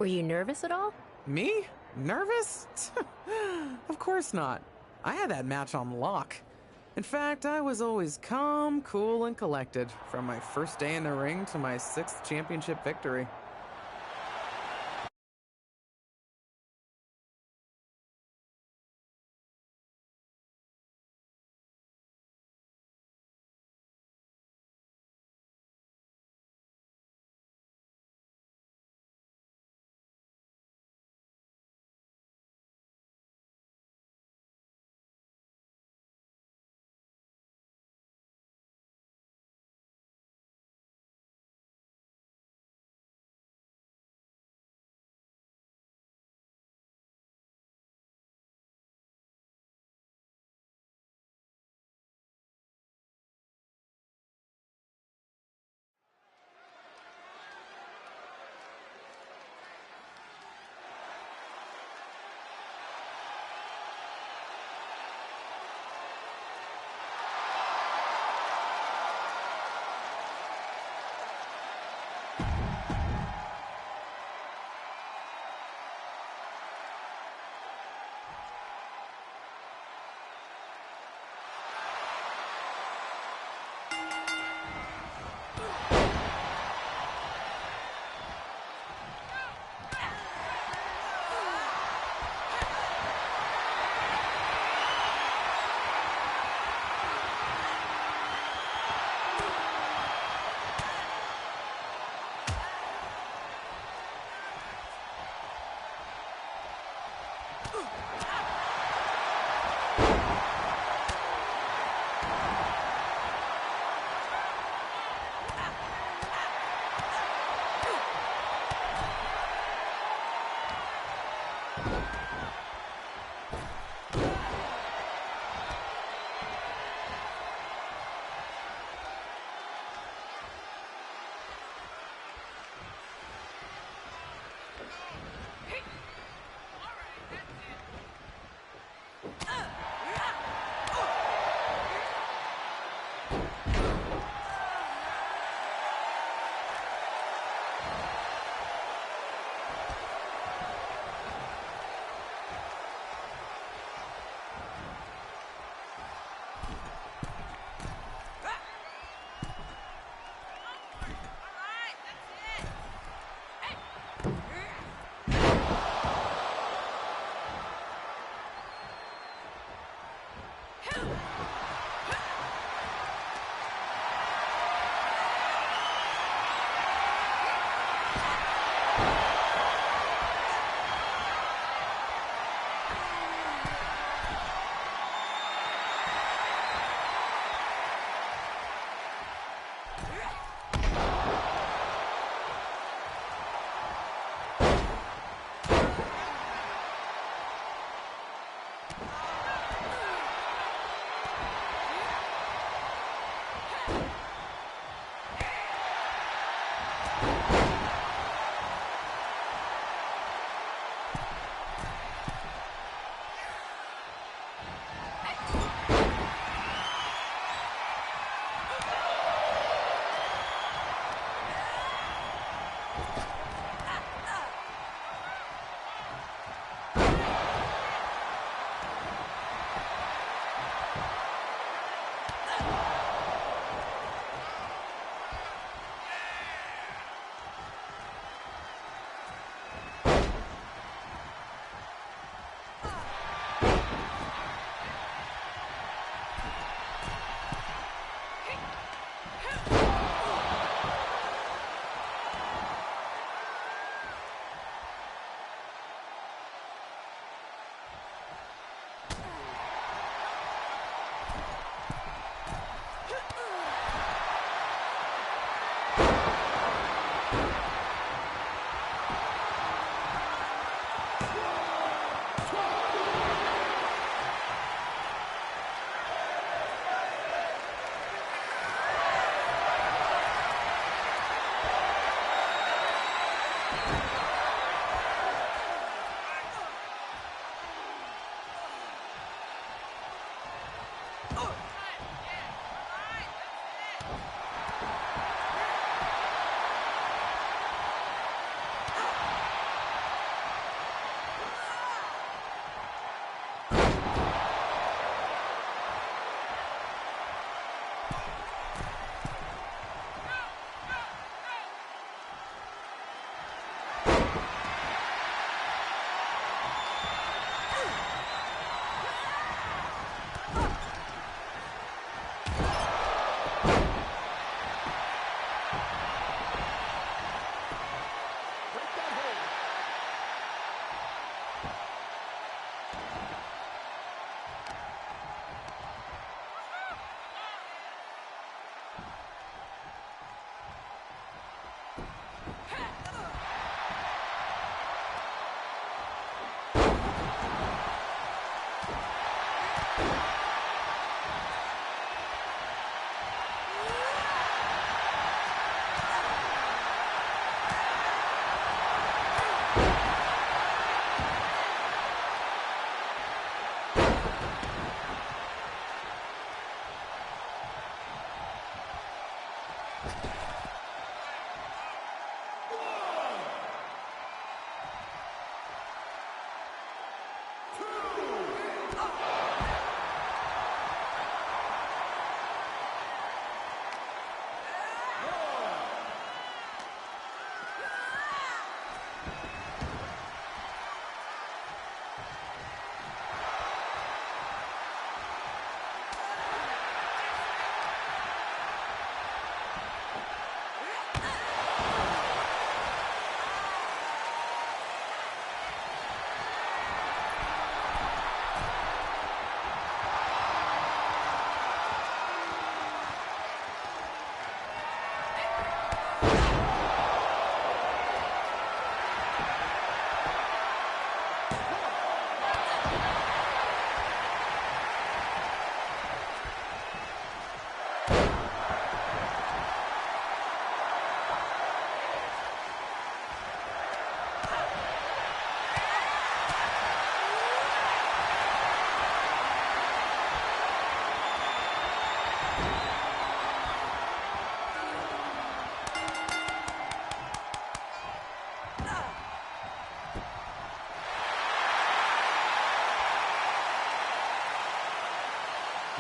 Were you nervous at all? Me? Nervous? Of course not. I had that match on lock. In fact, I was always calm, cool, and collected, from my first day in the ring to my 6th championship victory.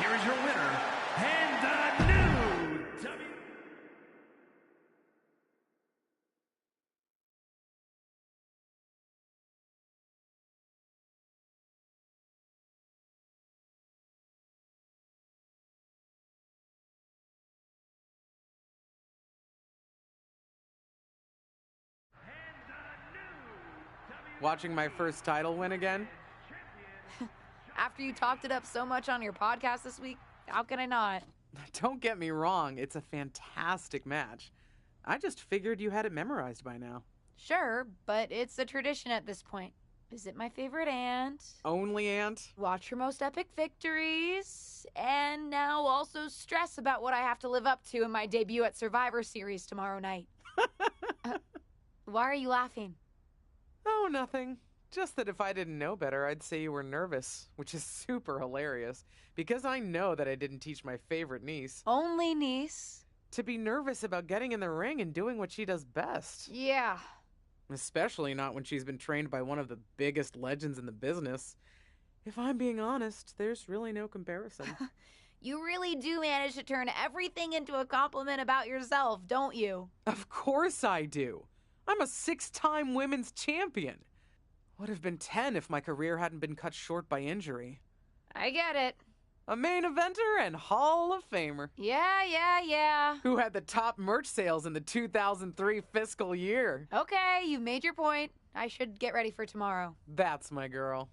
here is your winner, and the new W. Watching my first title win again? After you talked it up so much on your podcast this week, how can I not? Don't get me wrong, it's a fantastic match. I just figured you had it memorized by now. Sure, but it's a tradition at this point. Visit my favorite aunt. Only aunt? Watch her most epic victories. And now also stress about what I have to live up to in my debut at Survivor Series tomorrow night. Why are you laughing? Oh, nothing. Just that if I didn't know better, I'd say you were nervous, which is super hilarious, because I know that I didn't teach my favorite niece Only niece. to be nervous about getting in the ring and doing what she does best. Yeah. Especially not when she's been trained by one of the biggest legends in the business. If I'm being honest, there's really no comparison. You really do manage to turn everything into a compliment about yourself, don't you? Of course I do. I'm a 6-time women's champion. Would have been 10 if my career hadn't been cut short by injury. I get it. A main eventer and Hall of Famer. Yeah. Who had the top merch sales in the 2003 fiscal year. Okay, you've made your point. I should get ready for tomorrow. That's my girl.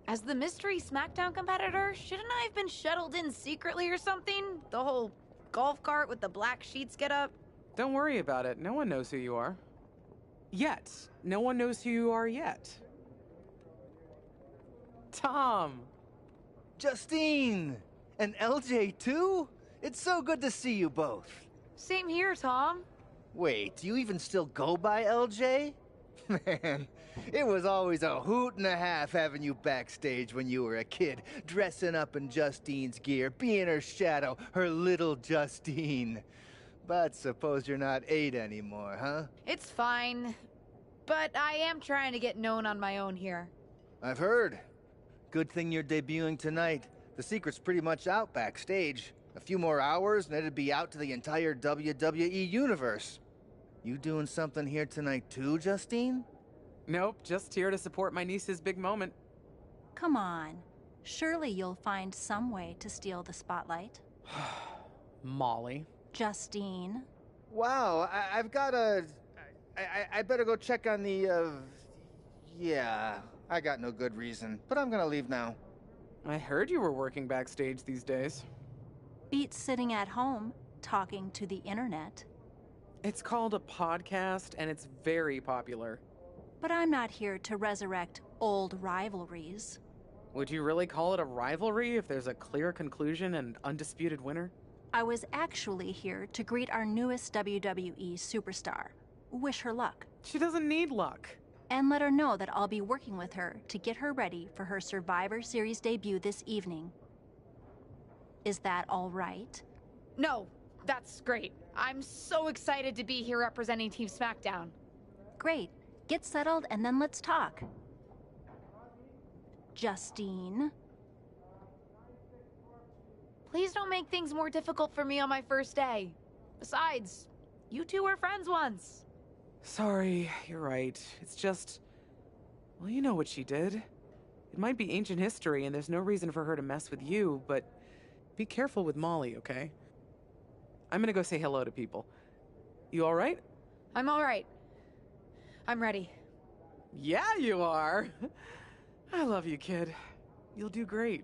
As the mystery SmackDown competitor, shouldn't I have been shuttled in secretly or something? The whole golf cart with the black sheets get up? Don't worry about it. No one knows who you are. Yet. No one knows who you are yet. Tom! Justine! And LJ too? It's so good to see you both. Same here, Tom. Wait, do you even still go by LJ? Man, it was always a hoot and a half having you backstage when you were a kid, dressing up in Justine's gear, being her shadow, her little Justine. But suppose you're not 8 anymore, huh? It's fine. But I am trying to get known on my own here. I've heard. Good thing you're debuting tonight. The secret's pretty much out backstage. A few more hours and it'd be out to the entire WWE universe. You doing something here tonight too, Justine? Nope, just here to support my niece's big moment. Come on. Surely you'll find some way to steal the spotlight. Molly. Justine. Wow, I've got a... I better go check on the, Yeah, I got no good reason, but I'm gonna leave now. I heard you were working backstage these days. Beats sitting at home, talking to the internet. It's called a podcast, and it's very popular. But I'm not here to resurrect old rivalries. Would you really call it a rivalry if there's a clear conclusion and undisputed winner? I was actually here to greet our newest WWE superstar. Wish her luck. She doesn't need luck. And let her know that I'll be working with her to get her ready for her Survivor Series debut this evening. Is that all right? No, that's great. I'm so excited to be here representing Team SmackDown. Great. Get settled and then let's talk. Justine. Please don't make things more difficult for me on my first day. Besides, you two were friends once. Sorry, you're right. It's just... Well, you know what she did. It might be ancient history and there's no reason for her to mess with you, but be careful with Molly, okay? I'm gonna go say hello to people. You alright? I'm all right. I'm ready. Yeah, you are. I love you, kid. You'll do great.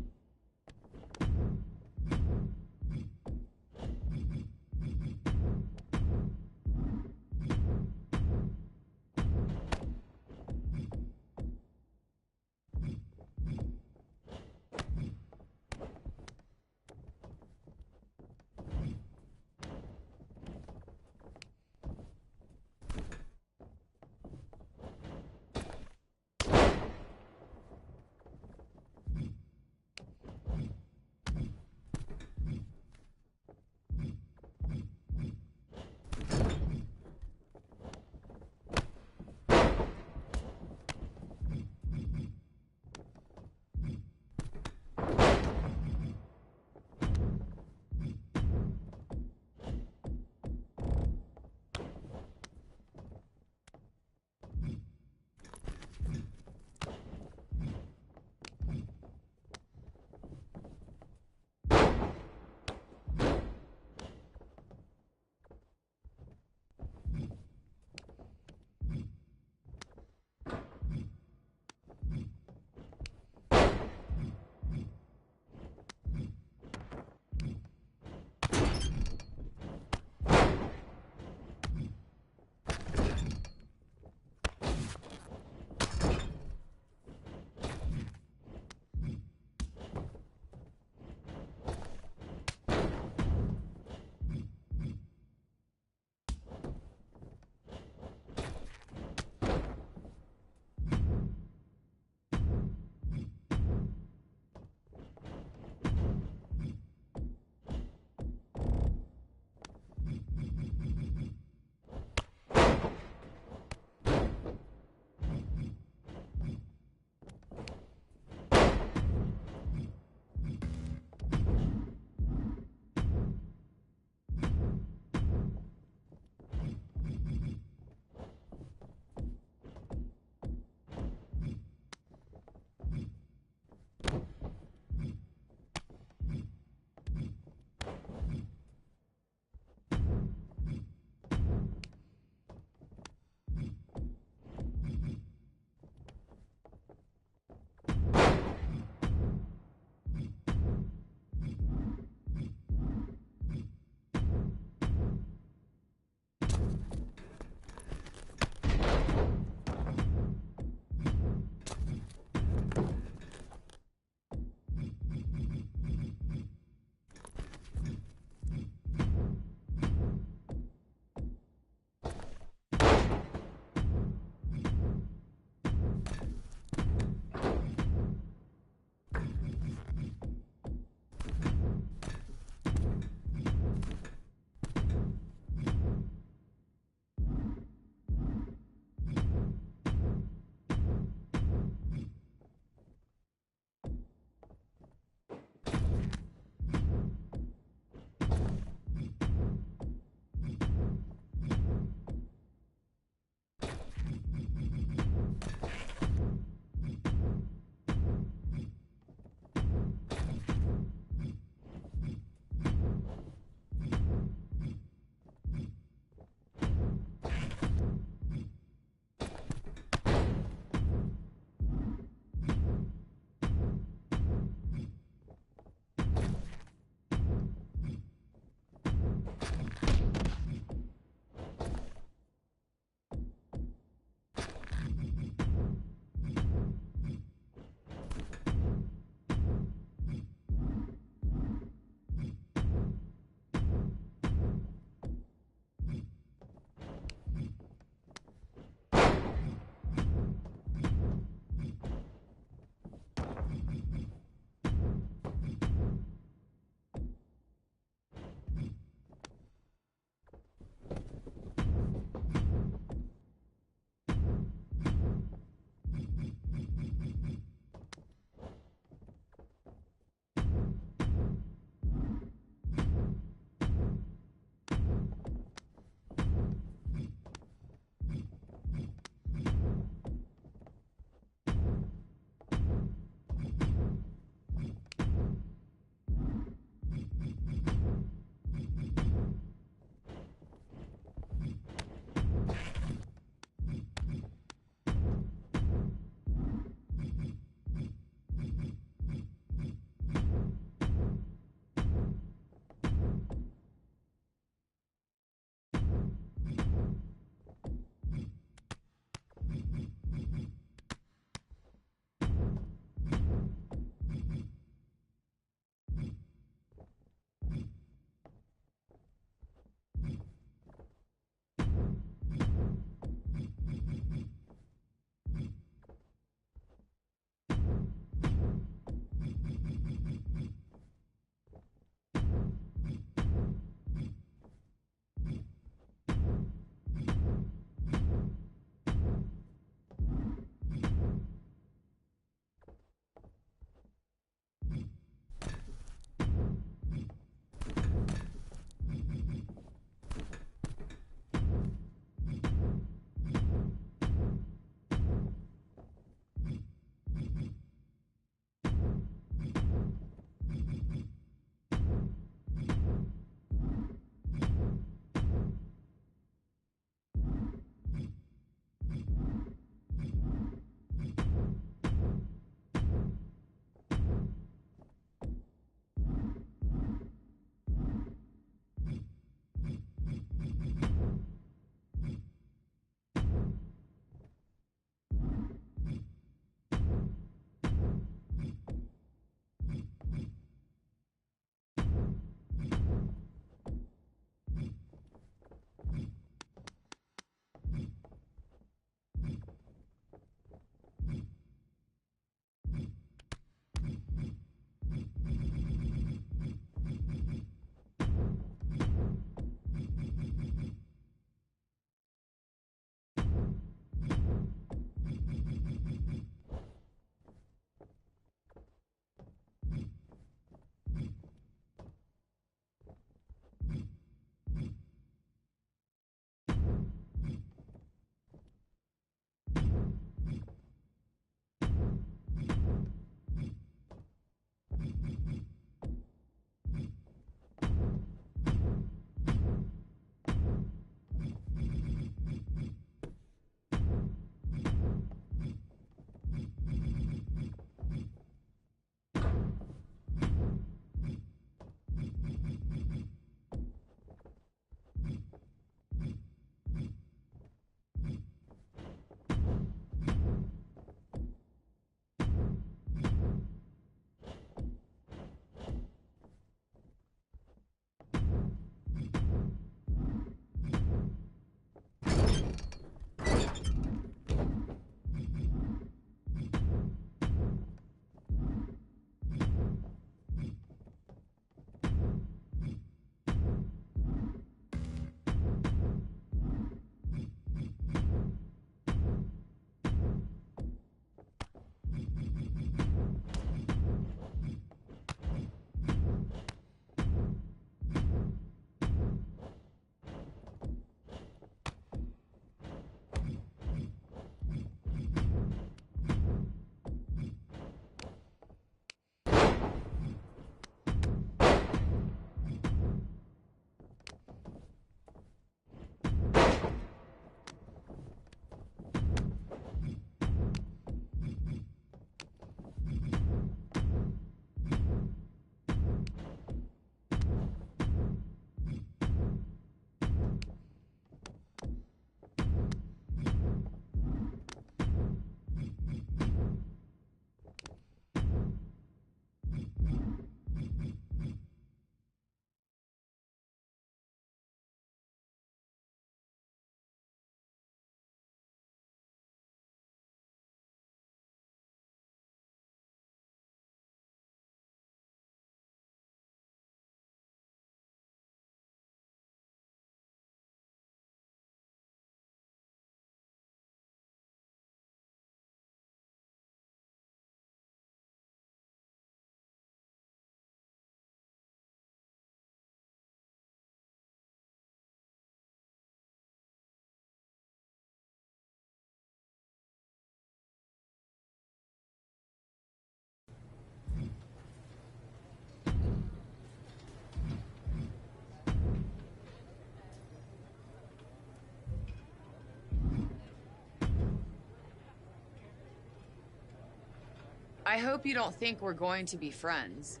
I hope you don't think we're going to be friends.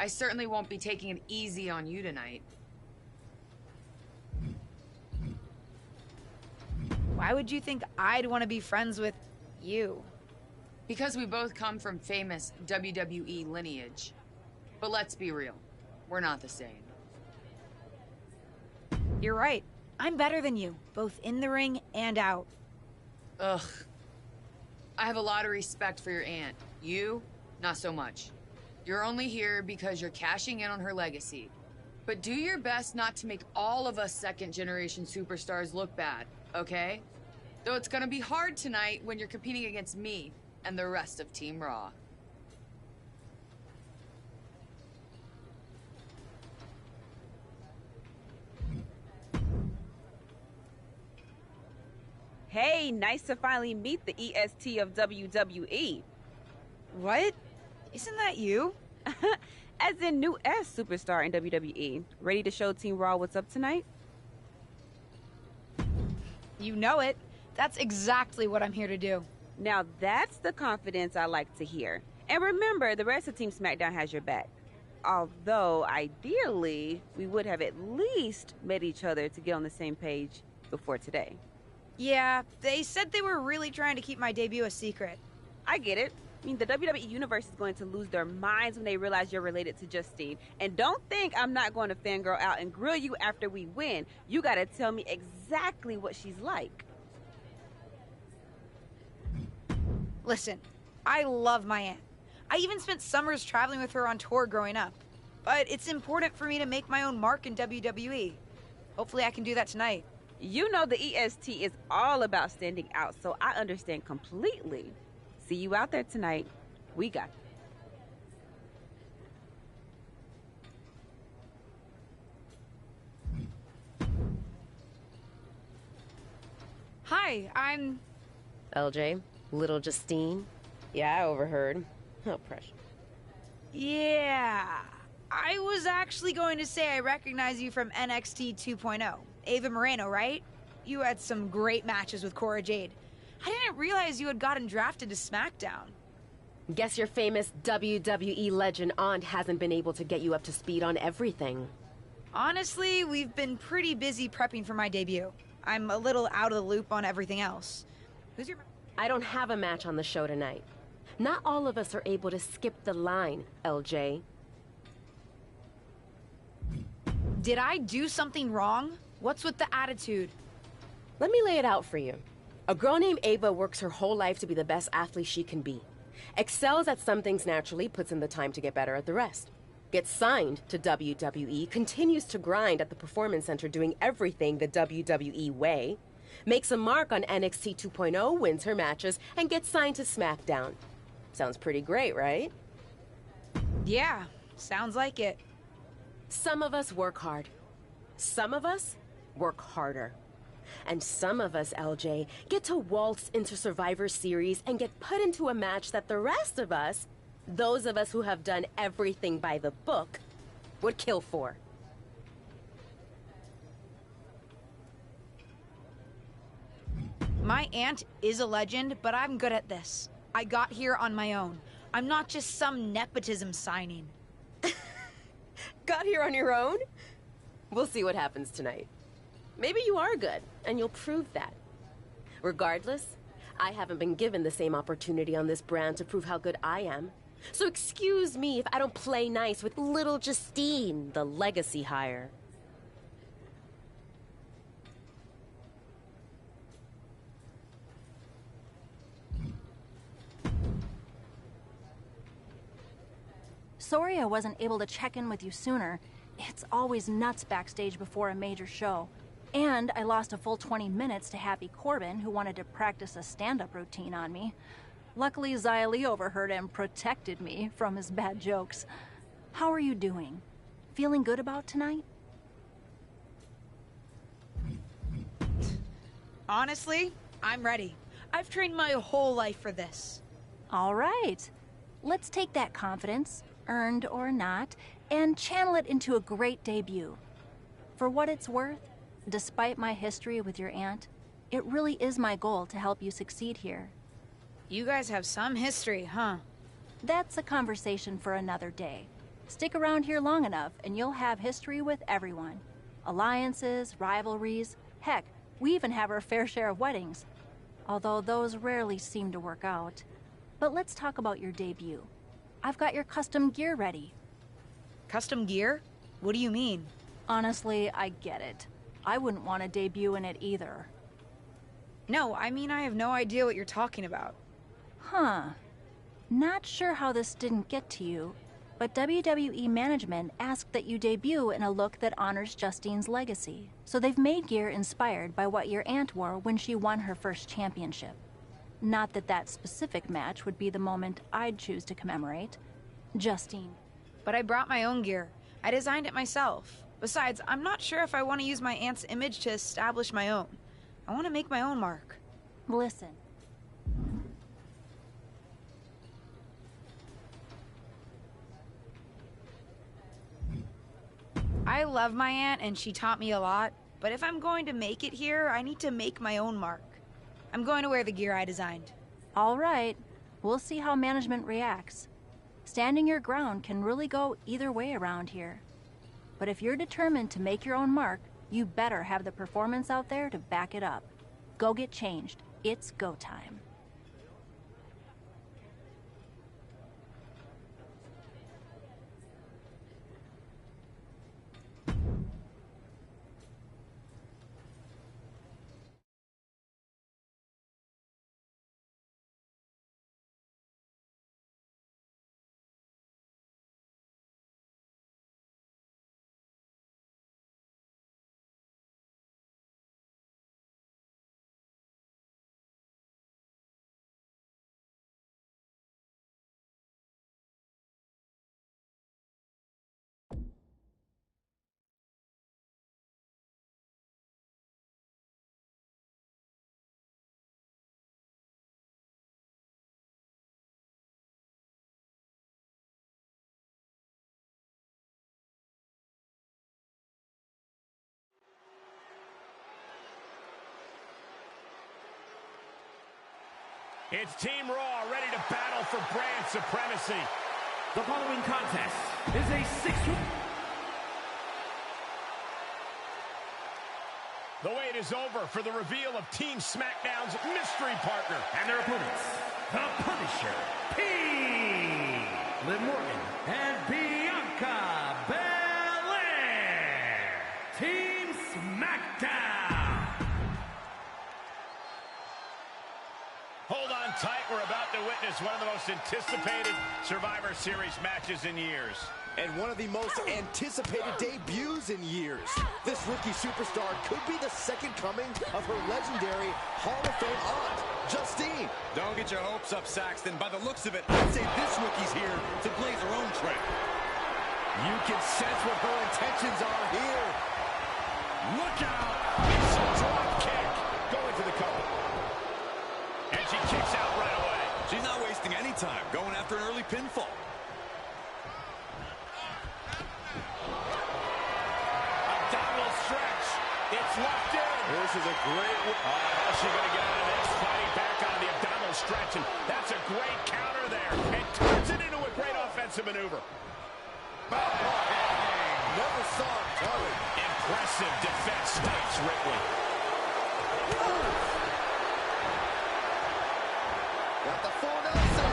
I certainly won't be taking it easy on you tonight. Why would you think I'd want to be friends with you? Because we both come from famous WWE lineage. But let's be real, we're not the same. You're right. I'm better than you, both in the ring and out. Ugh. I have a lot of respect for your aunt. You, not so much. You're only here because you're cashing in on her legacy. But do your best not to make all of us second-generation superstars look bad, okay? Though it's gonna be hard tonight when you're competing against me and the rest of Team Raw. Hey, nice to finally meet the EST of WWE. What? Isn't that you? As in new S superstar in WWE. Ready to show Team Raw what's up tonight? You know it. That's exactly what I'm here to do. Now that's the confidence I like to hear. And remember, the rest of Team SmackDown has your back. Although, ideally, we would have at least met each other to get on the same page before today. Yeah, they said they were really trying to keep my debut a secret. I get it. I mean, the WWE Universe is going to lose their minds when they realize you're related to Justine. And don't think I'm not going to fangirl out and grill you after we win. You gotta tell me exactly what she's like. Listen, I love my aunt. I even spent summers traveling with her on tour growing up. But it's important for me to make my own mark in WWE. Hopefully I can do that tonight. You know the EST is all about standing out, so I understand completely. See you out there tonight. We got you. Hi, I'm... LJ, little Justine. Yeah, I overheard. Oh, precious. Yeah. I was actually going to say I recognize you from NXT 2.0. Ava Moreno, right? You had some great matches with Cora Jade. I didn't realize you had gotten drafted to SmackDown. Guess your famous WWE legend aunt hasn't been able to get you up to speed on everything. Honestly, we've been pretty busy prepping for my debut. I'm a little out of the loop on everything else. Who's your... I don't have a match on the show tonight. Not all of us are able to skip the line, LJ. Did I do something wrong? What's with the attitude? Let me lay it out for you. A girl named Ava works her whole life to be the best athlete she can be. Excels at some things naturally, puts in the time to get better at the rest. Gets signed to WWE, continues to grind at the Performance Center doing everything the WWE way. Makes a mark on NXT 2.0, wins her matches, and gets signed to SmackDown. Sounds pretty great, right? Yeah, sounds like it. Some of us work hard. Some of us work harder. And some of us, LJ, get to waltz into Survivor Series and get put into a match that the rest of us, those of us who have done everything by the book, would kill for. My aunt is a legend, but I'm good at this. I got here on my own. I'm not just some nepotism signing. Got here on your own? We'll see what happens tonight. Maybe you are good, and you'll prove that. Regardless, I haven't been given the same opportunity on this brand to prove how good I am. So excuse me if I don't play nice with little Justine, the legacy hire. Sorry I wasn't able to check in with you sooner. It's always nuts backstage before a major show. And I lost a full 20 minutes to Happy Corbin, who wanted to practice a stand-up routine on me. Luckily, Xia Li overheard and protected me from his bad jokes. How are you doing? Feeling good about tonight? Honestly, I'm ready. I've trained my whole life for this. All right. Let's take that confidence, earned or not, and channel it into a great debut. For what it's worth, despite my history with your aunt, it really is my goal to help you succeed here. You guys have some history, huh? That's a conversation for another day. Stick around here long enough and you'll have history with everyone. Alliances, rivalries, heck, we even have our fair share of weddings. Although those rarely seem to work out. But let's talk about your debut. I've got your custom gear ready. Custom gear? What do you mean? Honestly, I get it. I wouldn't want to debut in it either. No, I mean I have no idea what you're talking about. Huh. Not sure how this didn't get to you, but WWE management asked that you debut in a look that honors Justine's legacy. So they've made gear inspired by what your aunt wore when she won her first championship. Not that that specific match would be the moment I'd choose to commemorate. Justine. But I brought my own gear. I designed it myself. Besides, I'm not sure if I want to use my aunt's image to establish my own. I want to make my own mark. Listen. I love my aunt and she taught me a lot, but if I'm going to make it here, I need to make my own mark. I'm going to wear the gear I designed. All right. We'll see how management reacts. Standing your ground can really go either way around here. But if you're determined to make your own mark, you better have the performance out there to back it up. Go get changed. It's go time. It's Team Raw ready to battle for brand supremacy. The following contest is a The wait is over for the reveal of Team SmackDown's mystery partner. and their opponents, The Punisher, P. Liv Morgan, and Bianca Belair. Team SmackDown. Hold on tight. We're about to witness one of the most anticipated Survivor Series matches in years. And one of the most anticipated debuts in years. This rookie superstar could be the second coming of her legendary Hall of Fame aunt, Justine. Don't get your hopes up, Saxton. By the looks of it, I'd say this rookie's here to blaze her own trail. You can sense what her intentions are here. Look out! It's a drop kick. Going for the cover. And she kicks out right away. She's not wasting any time going after an early pinfall. Abdominal stretch. It's locked in. This is a great... How's she going to get out of this? Fighting back on the abdominal stretch. And that's a great counter there. And turns it into a great offensive maneuver. Never saw it coming. Impressive defense stops Ripley. Got the full Nelson.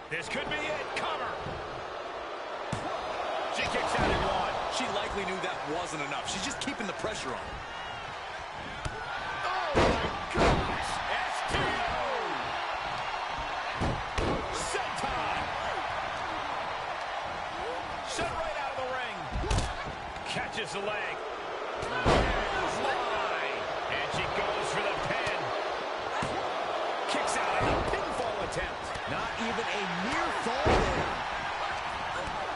This could be it. Cover. She kicks out in one. She likely knew that wasn't enough. She's just keeping the pressure on. Oh, my gosh. STO. Senton. Sent right out of the ring. Catches the leg. And she goes for the pin. Kicks out on a pinfall attempt. Not even a near fall there.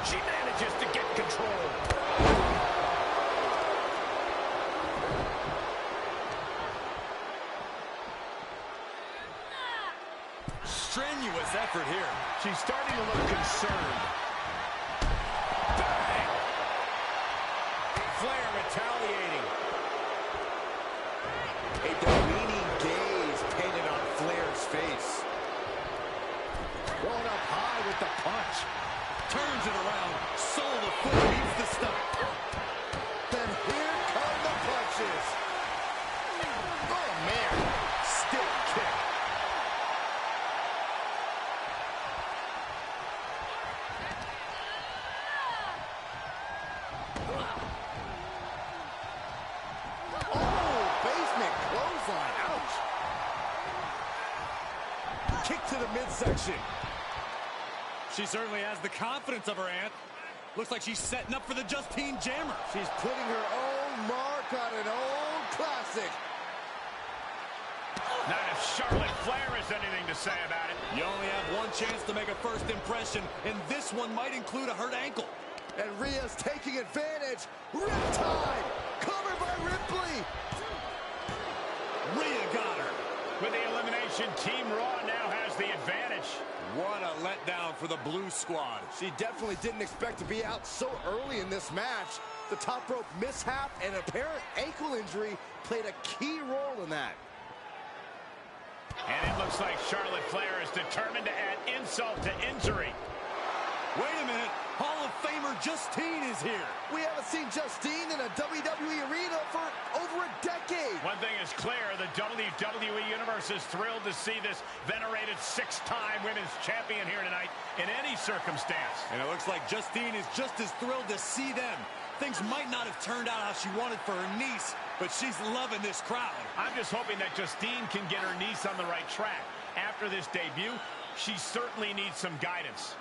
She manages to get control. Strenuous effort here. She's starting to look concerned. Bang! Flair retaliating. the punch. Turns it around. Sole of the foot meets the stomach. Then here come the punches. Oh, man. Stick kick. Oh, basement clothesline. Ouch. Kick to the midsection. She certainly has the confidence of her aunt. Looks like she's setting up for the Justine Jammer. She's putting her own mark on an old classic. Not if Charlotte Flair has anything to say about it. You only have one chance to make a first impression, and this one might include a hurt ankle. And Rhea's taking advantage. Riptide, covered by Ripley. Rhea got her. With the elimination, Team Raw now has the advantage. What a letdown for the Blue Squad. She definitely didn't expect to be out so early in this match. The top rope mishap and apparent ankle injury played a key role in that. And it looks like Charlotte Flair is determined to add insult to injury. Wait a minute. Hall of Famer Justine is here. We haven't seen Justine in a WWE arena for over a decade. One thing is clear, the WWE Universe is thrilled to see this venerated six-time women's champion here tonight in any circumstance. And it looks like Justine is just as thrilled to see them. Things might not have turned out how she wanted for her niece, but she's loving this crowd. I'm just hoping that Justine can get her niece on the right track. After this debut, she certainly needs some guidance.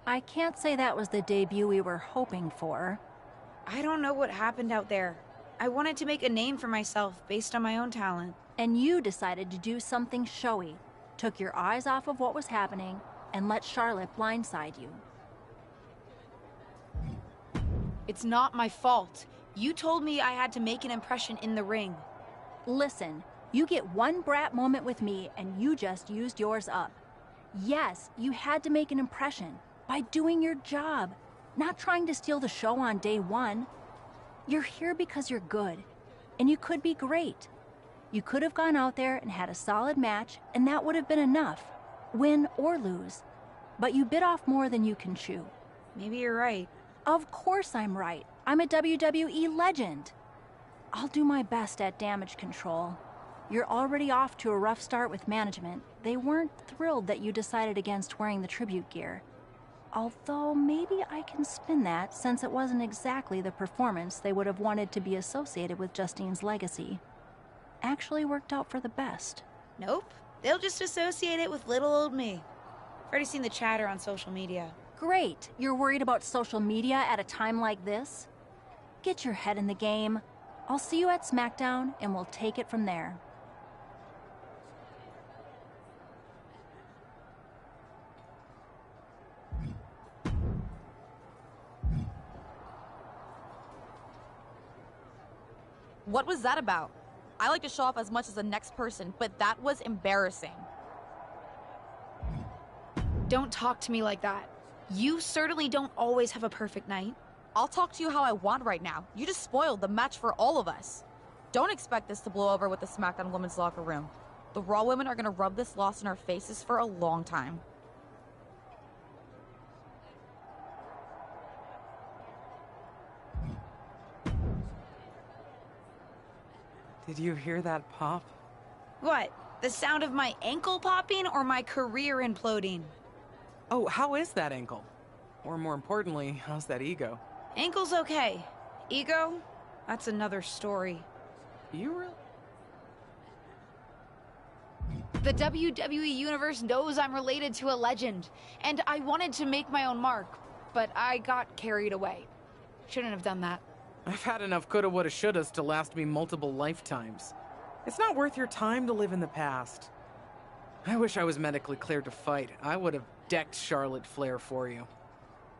I can't say that was the debut we were hoping for. I don't know what happened out there. I wanted to make a name for myself based on my own talent. And you decided to do something showy, took your eyes off of what was happening, and let Charlotte blindside you. It's not my fault. You told me I had to make an impression in the ring. Listen, you get one brat moment with me, and you just used yours up. Yes, you had to make an impression by doing your job, not trying to steal the show on day one. You're here because you're good, and you could be great. You could have gone out there and had a solid match, and that would have been enough, win or lose. But you bit off more than you can chew. Maybe you're right. Of course I'm right. I'm a WWE legend. I'll do my best at damage control. You're already off to a rough start with management. They weren't thrilled that you decided against wearing the tribute gear. Although maybe I can spin that, since it wasn't exactly the performance they would have wanted to be associated with Justine's legacy. Actually worked out for the best. Nope. They'll just associate it with little old me. I've already seen the chatter on social media. Great. You're worried about social media at a time like this? Get your head in the game. I'll see you at SmackDown, and we'll take it from there. What was that about? I like to show off as much as the next person, but that was embarrassing. Don't talk to me like that. You certainly don't always have a perfect night. I'll talk to you how I want right now. You just spoiled the match for all of us. Don't expect this to blow over with the SmackDown women's locker room. The Raw women are going to rub this loss in our faces for a long time. Did you hear that pop? What? The sound of my ankle popping or my career imploding? Oh, how is that ankle? Or more importantly, how's that ego? Ankle's okay. Ego? That's another story. You really? The WWE Universe knows I'm related to a legend, and I wanted to make my own mark, but I got carried away. Shouldn't have done that. I've had enough coulda, woulda, shouldas to last me multiple lifetimes. It's not worth your time to live in the past. I wish I was medically cleared to fight. I would have decked Charlotte Flair for you.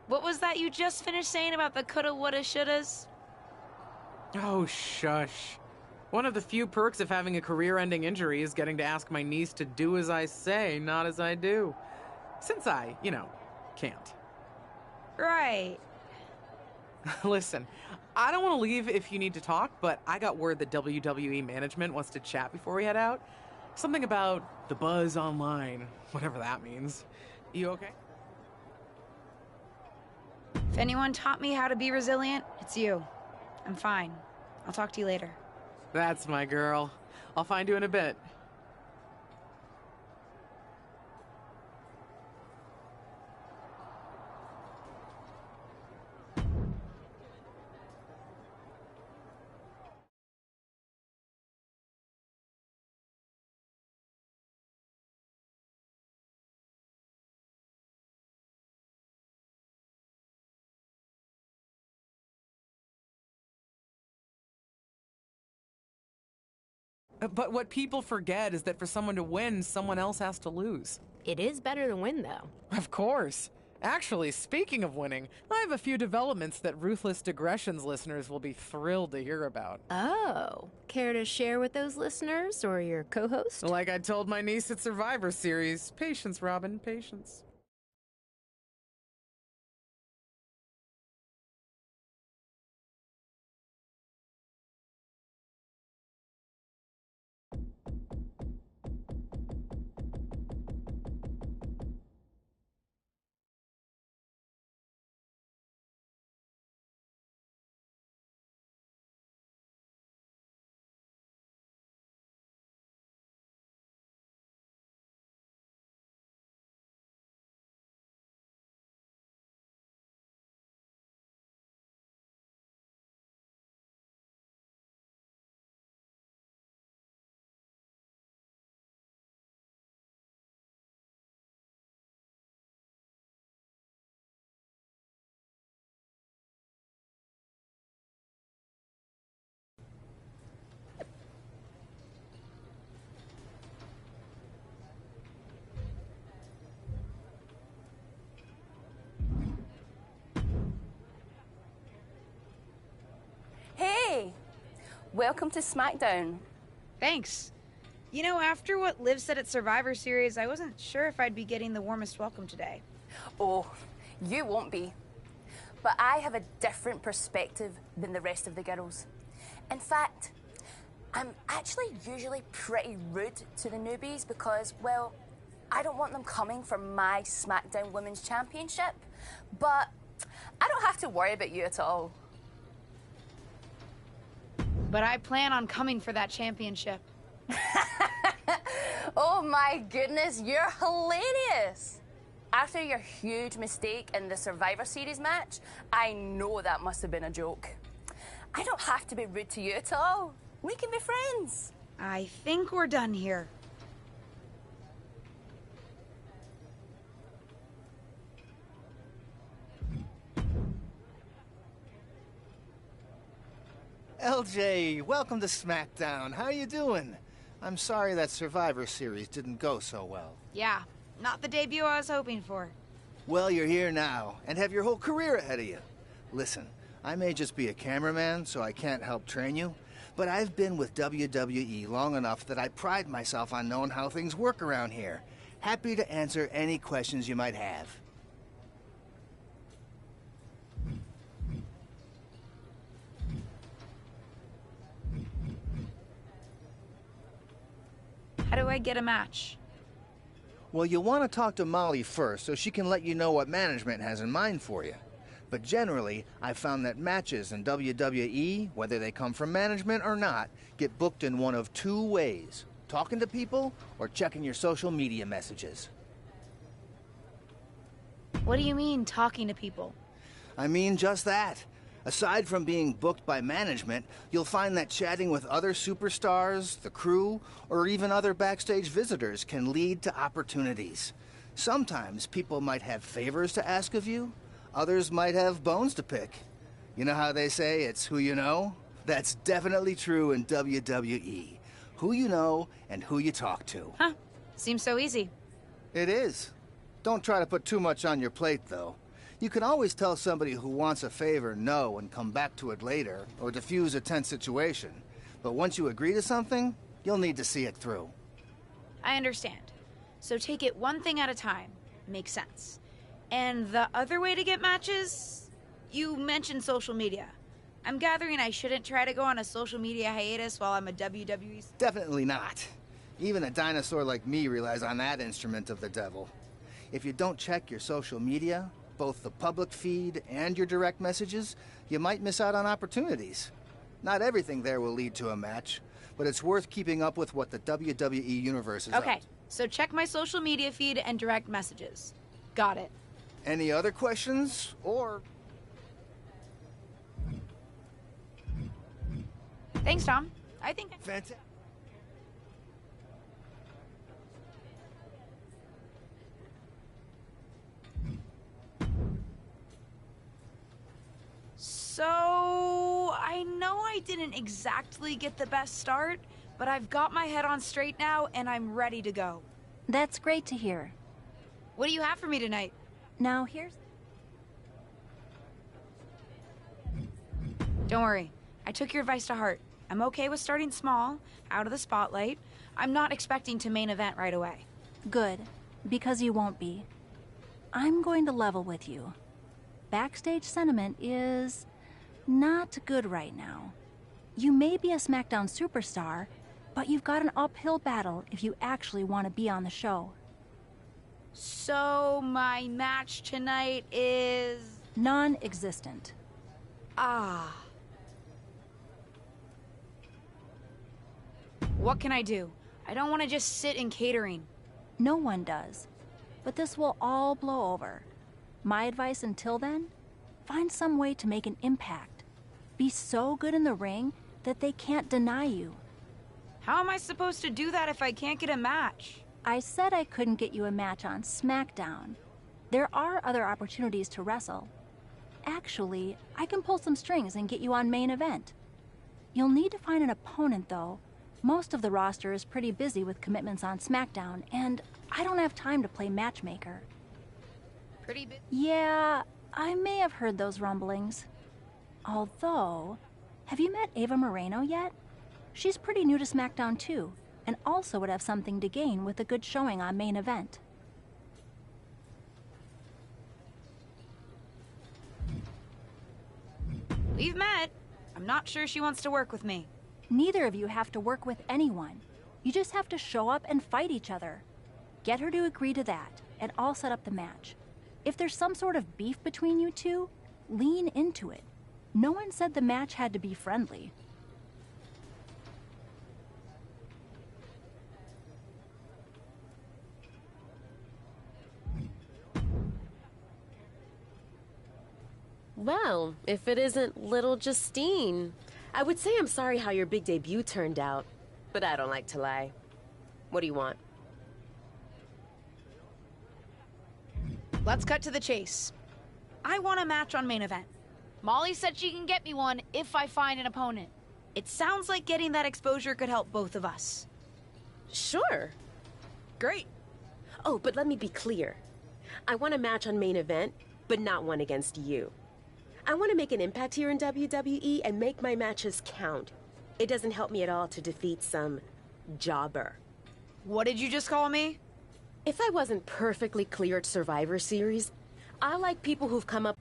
What was that you just finished saying about the coulda, woulda, shouldas? Oh, shush. One of the few perks of having a career-ending injury is getting to ask my niece to do as I say, not as I do. Since I, can't. Right. Listen, I don't want to leave if you need to talk, but I got word that WWE management wants to chat before we head out. Something about the buzz online, whatever that means. You okay? If anyone taught me how to be resilient, it's you. I'm fine. I'll talk to you later. That's my girl. I'll find you in a bit. But what people forget is that for someone to win, someone else has to lose. It is better to win, though. Of course. Actually, speaking of winning, I have a few developments that Ruthless Digressions listeners will be thrilled to hear about. Oh, care to share with those listeners or your co-host? Like I told my niece at Survivor Series, patience, Robin, patience. Hey, welcome to SmackDown. Thanks. You know, after what Liv said at Survivor Series, I wasn't sure if I'd be getting the warmest welcome today. Oh, you won't be. But I have a different perspective than the rest of the girls. In fact, I'm actually usually pretty rude to the newbies because, well, I don't want them coming for my SmackDown Women's Championship. But I don't have to worry about you at all. But I plan on coming for that championship. Oh my goodness, you're hilarious. After your huge mistake in the Survivor Series match, I know that must have been a joke. I don't have to be rude to you at all. We can be friends. I think we're done here. LJ, welcome to SmackDown. How you doing? I'm sorry that Survivor Series didn't go so well. Yeah, not the debut I was hoping for. Well, you're here now, and have your whole career ahead of you. Listen, I may just be a cameraman, so I can't help train you, but I've been with WWE long enough that I pride myself on knowing how things work around here. Happy to answer any questions you might have. How do I get a match? Well, you'll want to talk to Molly first so she can let you know what management has in mind for you. But generally, I've found that matches in WWE, whether they come from management or not, get booked in one of two ways. Talking to people or checking your social media messages? What do you mean, talking to people? I mean just that. Aside from being booked by management, you'll find that chatting with other superstars, the crew, or even other backstage visitors can lead to opportunities. Sometimes people might have favors to ask of you, others might have bones to pick. You know how they say it's who you know? That's definitely true in WWE. Who you know and who you talk to. Huh. Seems so easy. It is. Don't try to put too much on your plate, though. You can always tell somebody who wants a favor no and come back to it later, or diffuse a tense situation. But once you agree to something, you'll need to see it through. I understand. So take it one thing at a time. Makes sense. And the other way to get matches? You mentioned social media. I'm gathering I shouldn't try to go on a social media hiatus while I'm a WWE... Definitely not. Even a dinosaur like me relies on that instrument of the devil. If you don't check your social media, both the public feed and your direct messages, you might miss out on opportunities. Not everything there will lead to a match, but it's worth keeping up with what the WWE Universe is Okay, up to. so check my social media feed and direct messages. Got it. Any other questions, or... Thanks, Tom. I think... Fantastic. So, I know I didn't exactly get the best start, but I've got my head on straight now and I'm ready to go. That's great to hear. What do you have for me tonight? Now, here's... Don't worry. I took your advice to heart. I'm okay with starting small, out of the spotlight. I'm not expecting to main event right away. Good, because you won't be. I'm going to level with you. Backstage sentiment is not good right now. You may be a SmackDown superstar, but you've got an uphill battle if you actually want to be on the show. So, my match tonight is... Non-existent. Ah. What can I do? I don't want to just sit in catering. No one does. But this will all blow over. My advice until then? Find some way to make an impact. Be so good in the ring that they can't deny you. How am I supposed to do that if I can't get a match? I said I couldn't get you a match on SmackDown. There are other opportunities to wrestle. Actually, I can pull some strings and get you on main event. You'll need to find an opponent, though. Most of the roster is pretty busy with commitments on SmackDown, and I don't have time to play matchmaker. Pretty busy? Yeah, I may have heard those rumblings. Although, have you met Ava Moreno yet? She's pretty new to SmackDown too, and also would have something to gain with a good showing on main event. We've met. I'm not sure she wants to work with me. Neither of you have to work with anyone. You just have to show up and fight each other. Get her to agree to that, and I'll set up the match. If there's some sort of beef between you two, lean into it. No one said the match had to be friendly. Well, if it isn't little Justine. I would say I'm sorry how your big debut turned out, but I don't like to lie. What do you want? Let's cut to the chase. I want a match on main event. Molly said she can get me one if I find an opponent. It sounds like getting that exposure could help both of us. Sure. Great. Oh, but let me be clear. I want a match on main event, but not one against you. I want to make an impact here in WWE and make my matches count. It doesn't help me at all to defeat some jobber. What did you just call me? If I wasn't perfectly clear at Survivor Series, I like people who've come up